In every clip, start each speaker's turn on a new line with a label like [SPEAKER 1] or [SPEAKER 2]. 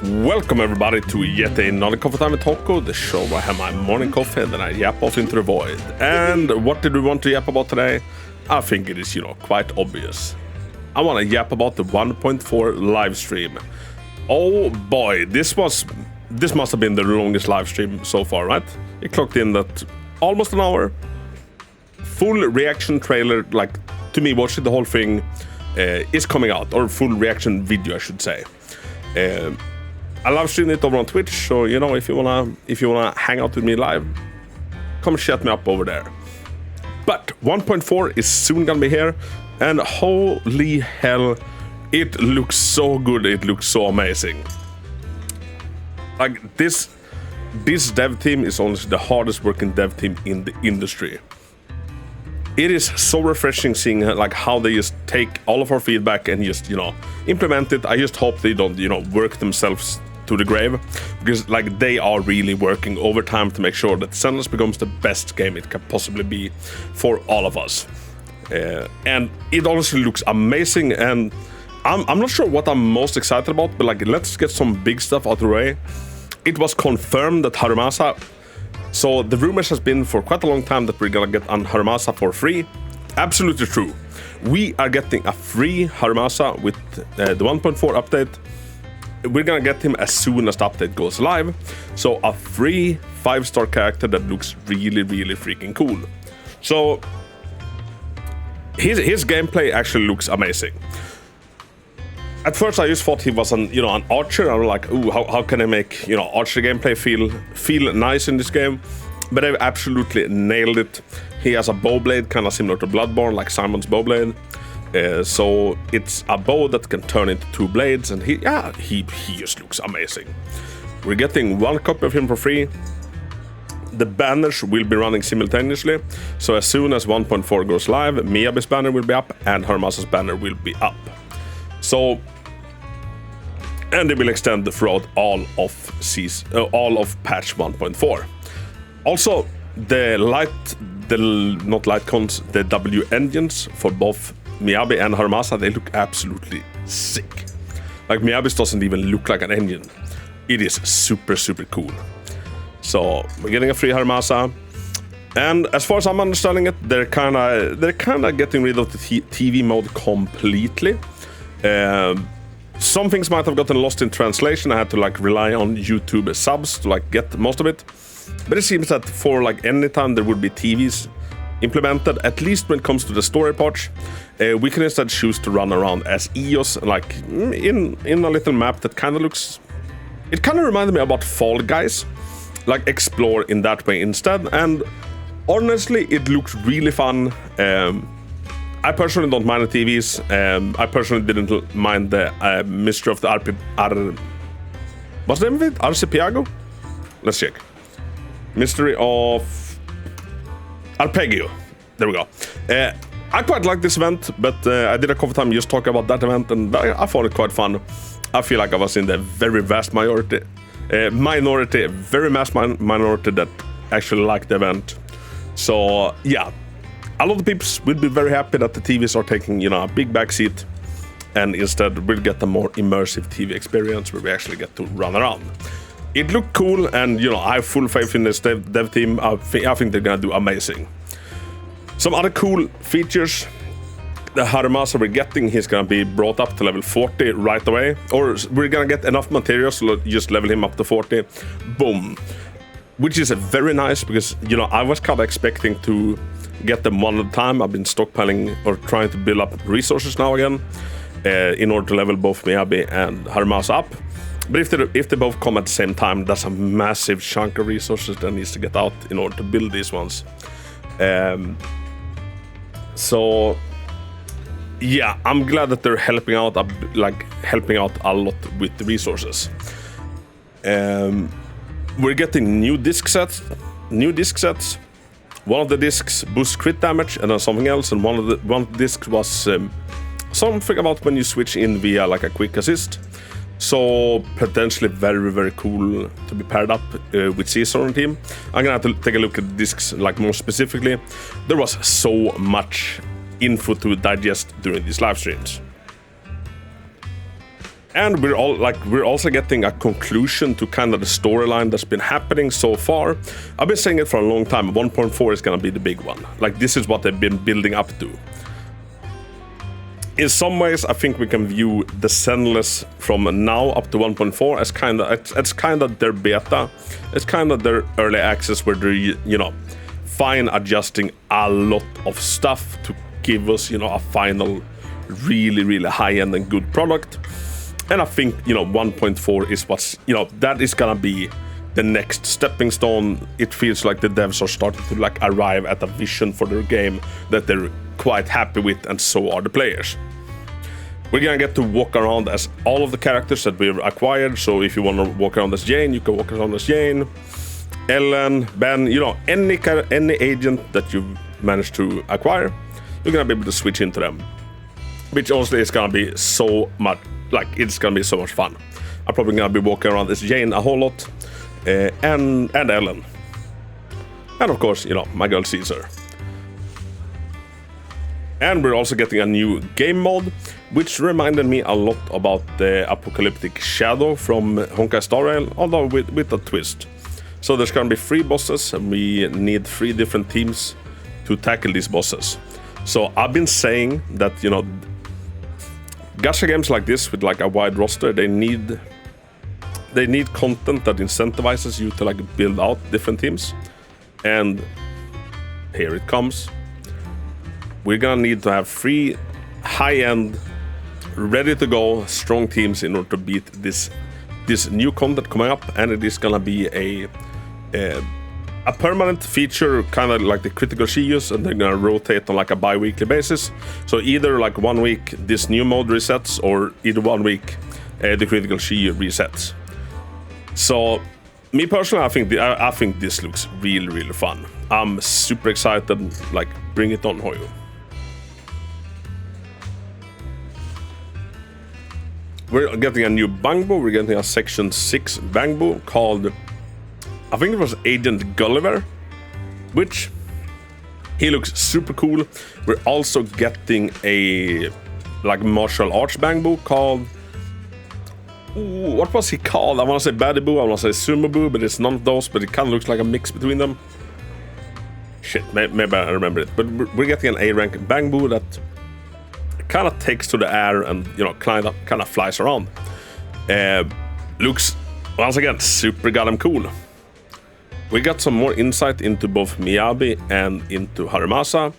[SPEAKER 1] Welcome everybody to yet another Coffee Time with Hako, the show where I have my morning coffee and then I yap off into the void. And what did we want to yap about today? I think it is, quite obvious. I want to yap about the 1.4 live stream. Oh boy, this must have been the longest live stream so far, right? It clocked in at almost an hour. Full reaction trailer, like to me watching the whole thing is coming out, or full reaction video I should say. I live stream it over on Twitch, so if you wanna hang out with me live, come chat me up over there. But 1.4 is soon gonna be here, and holy hell, it looks so good, it looks so amazing. Like this dev team is honestly the hardest working dev team in the industry. It is so refreshing seeing like how they just take all of our feedback and just implement it. I just hope they don't work themselves to the grave, because like they are really working overtime to make sure that Zenless becomes the best game it can possibly be for all of us. And it honestly looks amazing, and I'm not sure what I'm most excited about, but like let's get some big stuff out of the way. It was confirmed that Harumasa, so the rumors has been for quite a long time that we're gonna get Harumasa for free. Absolutely true. We are getting a free Harumasa with the 1.4 update. We're gonna get him as soon as the update goes live. So a free 5-star character that looks really, really freaking cool. So his gameplay actually looks amazing. At first I just thought he was an archer. I'm like, ooh, how can I make archer gameplay feel nice in this game? But they've absolutely nailed it. He has a bow blade kind of similar to Bloodborne, like Simon's bow blade. So it's a bow that can turn into 2 blades, and he just looks amazing. We're getting 1 copy of him for free. The banners will be running simultaneously, so as soon as 1.4 goes live, Miyabi's banner will be up and Harumasa's banner will be up. So, and they will extend throughout all of patch 1.4. Also, the W engines for both Miyabi and Harumasa, they look absolutely sick. Like Miyabi's doesn't even look like an engine. It is super, super cool. So we're getting a free Harumasa, and as far as I'm understanding it, they're kind of getting rid of the TV mode completely. Some things might have gotten lost in translation. I had to like rely on YouTube subs to like get most of it. But it seems that for like any time there would be TVs implemented, at least when it comes to the story parts, we can instead choose to run around as EOS, like in a little map that kind of looks... It kind of reminded me about Fall Guys, like explore in that way instead, and honestly it looks really fun. I personally don't mind the TVs. I personally didn't mind the Mystery of the what's the name of it? Archipelago? Let's check. Mystery of Arpeggio. There we go. I quite like this event, but I did a coffee time just talking about that event, and I found it quite fun. I feel like I was in the very vast minority that actually liked the event. So yeah, a lot of people will be very happy that the TVs are taking a big backseat, and instead we'll get a more immersive TV experience where we actually get to run around. It looked cool, and I have full faith in this dev team. I think they're gonna do amazing. Some other cool features. The Harumasa we're getting, he's gonna be brought up to level 40 right away. Or we're gonna get enough materials to just level him up to 40. Boom. Which is very nice, because, I was kind of expecting to get them one at a time. I've been stockpiling or trying to build up resources now again in order to level both Miyabi and Harumasa up. But if they both come at the same time, that's a massive chunk of resources that needs to get out in order to build these ones. So yeah, I'm glad that they're helping out a lot with the resources. We're getting new disc sets. One of the discs boosts crit damage, and then something else, and one of the discs was something about when you switch in via like a quick assist. So potentially very, very cool to be paired up with Caesar on the team. I'm gonna have to take a look at discs like more specifically. There was so much info to digest during these live streams. And we're also getting a conclusion to kind of the storyline that's been happening so far. I've been saying it for a long time. 1.4 is gonna be the big one. Like, this is what they've been building up to. In some ways, I think we can view the Zenless from now up to 1.4 as it's kind of their beta. It's kind of their early access where they're, you know, fine adjusting a lot of stuff to give us, you know, a final really high-end and good product. And I think, you know, 1.4 is what's, you know, that is gonna be the next stepping stone. It feels like the devs are starting to like arrive at a vision for their game that they're quite happy with, and so are the players. We're gonna get to walk around as all of the characters that we've acquired. So if you want to walk around as Jane, you can walk around as Jane, Ellen, Ben, you know, any agent that you've managed to acquire, you're gonna be able to switch into them, which honestly is gonna be so much. Like, it's gonna be so much fun. I'm probably gonna be walking around as Jane a whole lot, and Ellen, and of course, you know, my girl Caesar. And we're also getting a new game mode, which reminded me a lot about the Apocalyptic Shadow from Honkai Star Rail, although with a twist. So there's gonna be 3 bosses, and we need 3 different teams to tackle these bosses. So I've been saying that, you know, gacha games like this with like a wide roster, they need content that incentivizes you to like build out different teams. And here it comes. We're gonna need to have 3 high-end, ready to go, strong teams in order to beat this new content coming up, and it is gonna be a permanent feature, kind of like the critical Shius, and they're gonna rotate on like a bi-weekly basis. So either like 1 week this new mode resets, or either 1 week the critical Shiyu resets. So me personally, I think this looks really fun. I'm super excited. Like, bring it on, Hoyo. We're getting a new Bangbo. We're getting a Section 6 Bangbo called, I think it was Agent Gulliver, which he looks super cool. We're also getting a like martial arts Bangbo called, what was he called? I want to say Badiboo, I want to say Sumoboo, but it's none of those, but it kind of looks like a mix between them. Shit, maybe I remember it. But we're getting an A-rank Bangbo that kind of takes to the air and, you know, kind of flies around. Looks, once again, super goddamn cool. We got some more insight into both Miyabi and into Harumasa.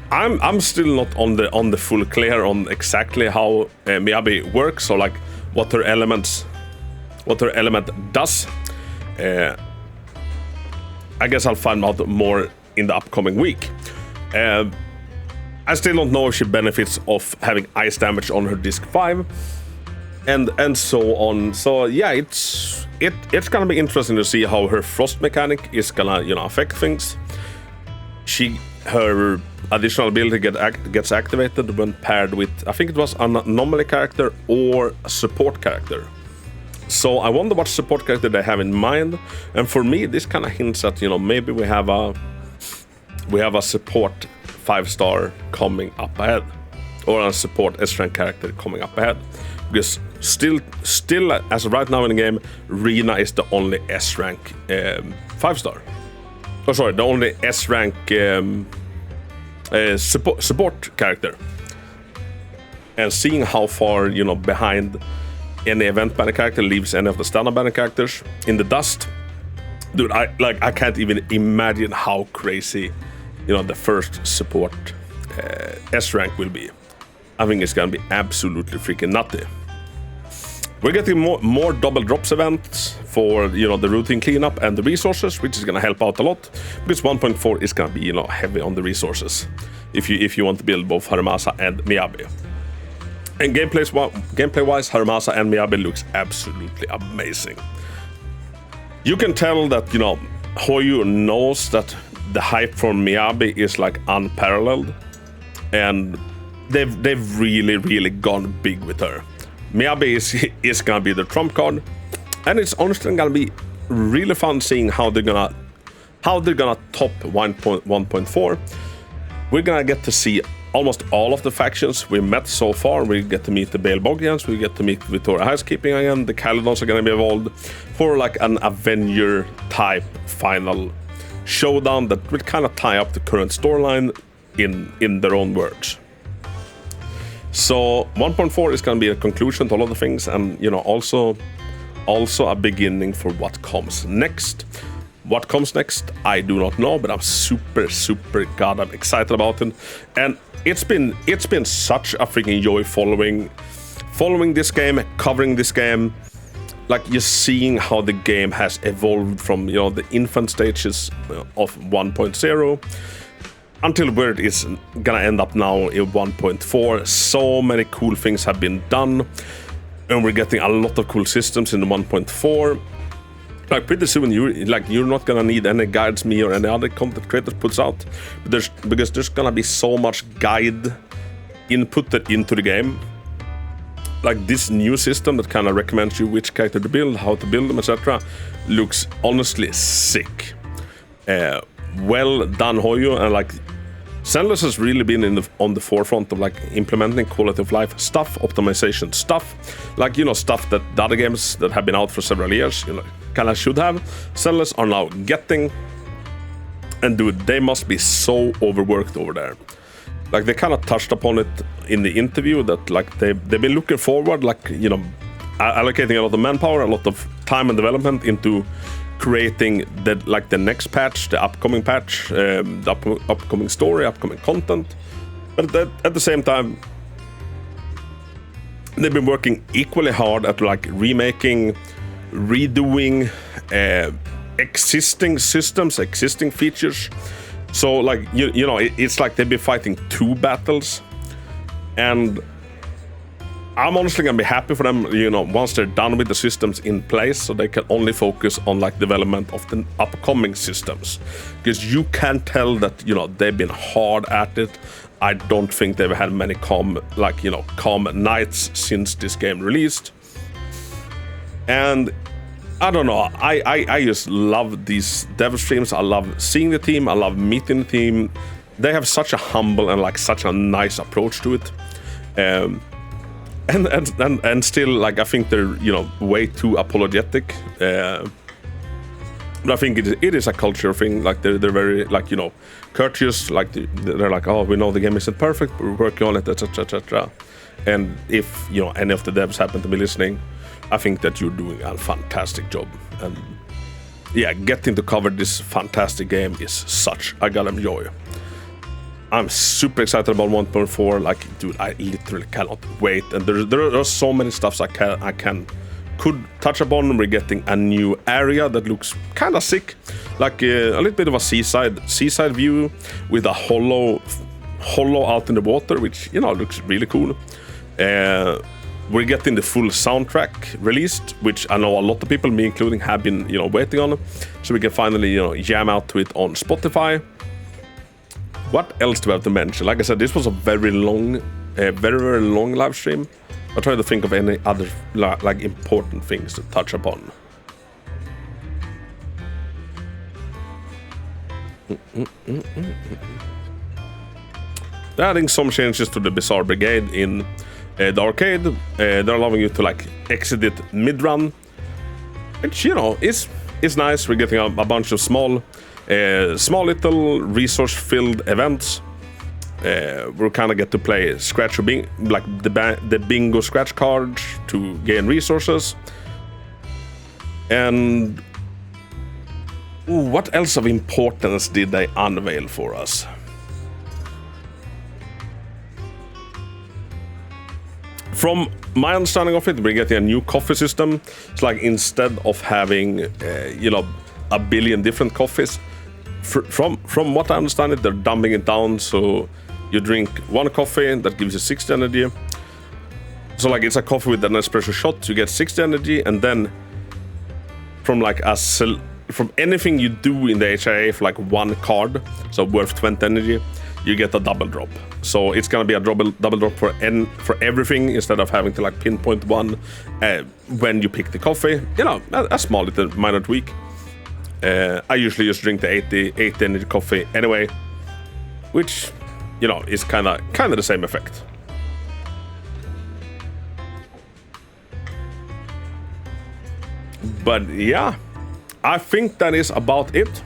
[SPEAKER 1] I'm still not on the full clear on exactly how Miyabi works, or like what her element does. I guess I'll find out more in the upcoming week. I still don't know if she benefits of having ice damage on her disc 5, and so on. So yeah, it's gonna be interesting to see how her frost mechanic is gonna, you know, affect things. Her additional ability gets activated when paired with, I think it was an anomaly character or a support character. So I wonder what support character they have in mind. And for me, this kind of hints at, you know, maybe we have a support 5-star coming up ahead, or a support S-rank character coming up ahead. Because still as of right now in the game, Rina is the only S-rank 5-star. Oh, sorry, the only S-rank support character. And seeing how far, you know, behind any event banner character leaves any of the standard banner characters in the dust, dude, I can't even imagine how crazy, you know, the first support S-rank will be. I think it's gonna be absolutely freaking nutty. We're getting more double drops events for, you know, the routine cleanup and the resources, which is gonna help out a lot, because 1.4 is gonna be, you know, heavy on the resources if you want to build both Harumasa and Miyabi. And gameplay-wise, Harumasa and Miyabi looks absolutely amazing. You can tell that, you know, Hoyo knows that the hype for Miyabi is like unparalleled, and they've really gone big with her. Miyabi is gonna be the trump card, and it's honestly gonna be really fun seeing how they're gonna top 1.4. We're gonna get to see almost all of the factions we met so far. We get to meet the Bale Bogians, we get to meet Victoria Housekeeping again, the Caledons are going to be involved for like an Avenger type final showdown that will kind of tie up the current storyline in their own words. So 1.4 is going to be a conclusion to a lot of things, and you know, also a beginning for what comes next. What comes next, I do not know, but I'm super goddamn excited about it. And it's been such a freaking joy following this game, covering this game, like just seeing how the game has evolved from, you know, the infant stages of 1.0 until where it is gonna end up now in 1.4. So many cool things have been done, and we're getting a lot of cool systems in the 1.4. Like pretty soon, you're not gonna need any guides me or any other content creators puts out, because there's gonna be so much guide inputted into the game. Like this new system that kind of recommends you which character to build, how to build them, etc. looks honestly sick. Well done, Hoyo, and like Zenless has really been on the forefront of like implementing quality of life stuff, optimization stuff, like, you know, stuff that the other games that have been out for several years, you know, kind of should have. Zenless are now getting, and dude, they must be so overworked over there. Like they kind of touched upon it in the interview that like they've been looking forward, like, you know, allocating a lot of manpower, a lot of time and development into creating the next patch, the upcoming patch, the upcoming story, upcoming content. But at the same time, they've been working equally hard at like remaking, redoing existing systems, existing features. So like you know, it's like they've been fighting two battles, and I'm honestly gonna be happy for them, you know, once they're done with the systems in place, so they can only focus on like development of the upcoming systems, because you can tell that, you know, they've been hard at it. I don't think they've had many calm nights since this game released, and I don't know, I just love these dev streams. I love seeing the team, I love meeting the team. They have such a humble and like such a nice approach to it. And still, like, I think they're, you know, way too apologetic. But I think it is a culture thing. Like they're very, like, you know, courteous. Like they're like, oh, we know the game isn't perfect, but we're working on it, etc., etc. And if, you know, any of the devs happen to be listening, I think that you're doing a fantastic job. And yeah, getting to cover this fantastic game is such a goddamn joy. I'm super excited about 1.4. Like, dude, I literally cannot wait. And there are so many stuffs I could touch upon. We're getting a new area that looks kind of sick, like a little bit of a seaside view with a hollow out in the water, which, you know, looks really cool. We're getting the full soundtrack released, which I know a lot of people, me including, have been, you know, waiting on, so we can finally, you know, jam out to it on Spotify. What else do I have to mention? Like I said, this was a very long live stream. I'll try to think of any other like important things to touch upon. They're adding some changes to the Bizarre Brigade in the arcade. They're allowing you to like exit it mid-run, which, you know, is nice. We're getting a bunch of small little resource-filled events. We'll kind of get to play scratch or like the bingo scratch cards to gain resources. And what else of importance did they unveil for us? From my understanding of it, we're getting a new coffee system. It's like, instead of having you know, a billion different coffees, from what I understand it, they're dumbing it down, so you drink one coffee that gives you 60 energy. So like, it's a coffee with an espresso shot, you get 60 energy, and then from like from anything you do in the HIA for like one card, so worth 20 energy, you get a double drop. So it's gonna be a double drop for everything, instead of having to like pinpoint one when you pick the coffee. You know, a small little minor tweak. I usually just drink the 80 energy coffee anyway, which you know, is kind of the same effect. But yeah, I think that is about it.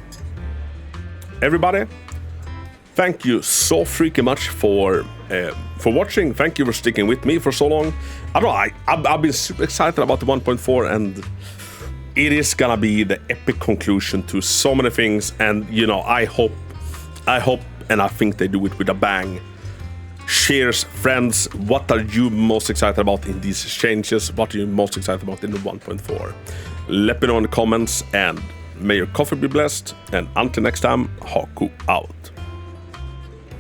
[SPEAKER 1] Everybody, thank you so freaking much for watching. Thank you for sticking with me for so long. I don't know, I've been super excited about the 1.4, and it is gonna be the epic conclusion to so many things. And you know, I hope, and I think they do it with a bang. Cheers, friends. What are you most excited about in these changes? What are you most excited about in the 1.4? Let me know in the comments, and may your coffee be blessed. And until next time, Hako out.